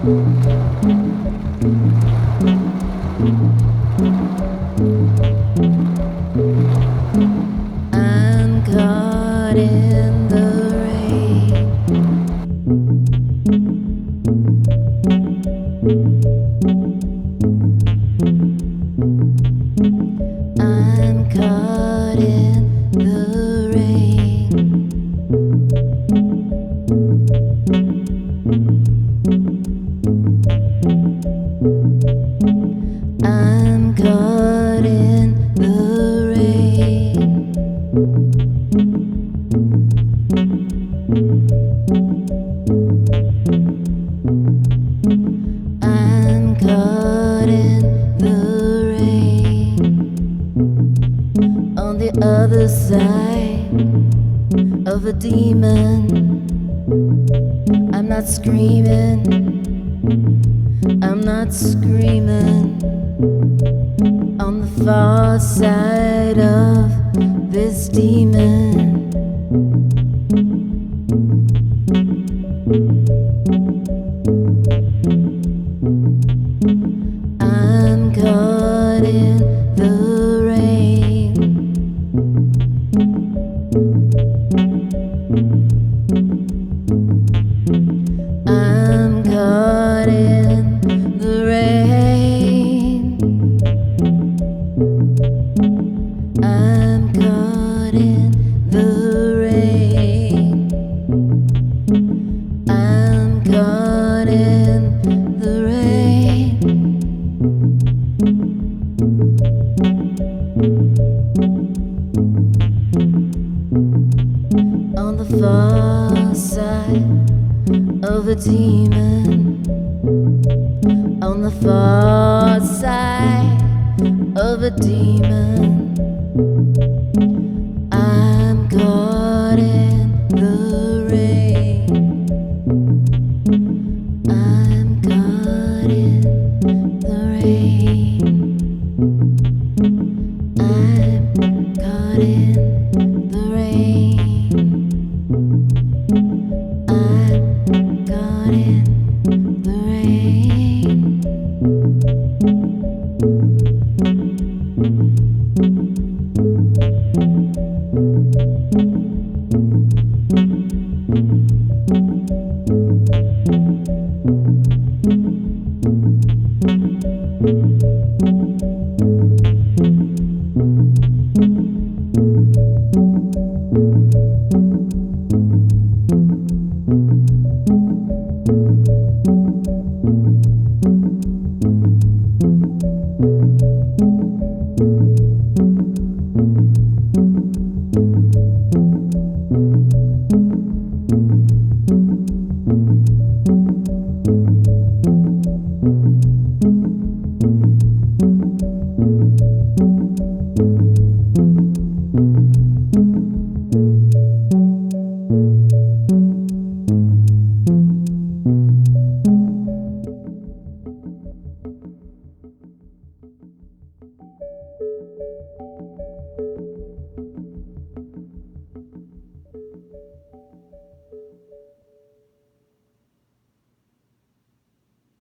I'm caught in the rain. I'm caught in the rain. I'm caught in the rain. I'm caught in the rain. On the other side of a demon, I'm not screaming, I'm not screaming. On the far side of this demon, I'm caught in the rain. I'm caught in the rain. I'm caught in the rain. I'm caught in the rain. On the far side of a demon, on the far side of a demon, I'm caught in the rain. I'm caught in the rain. I'm caught in the rain. I'm caught in the rain.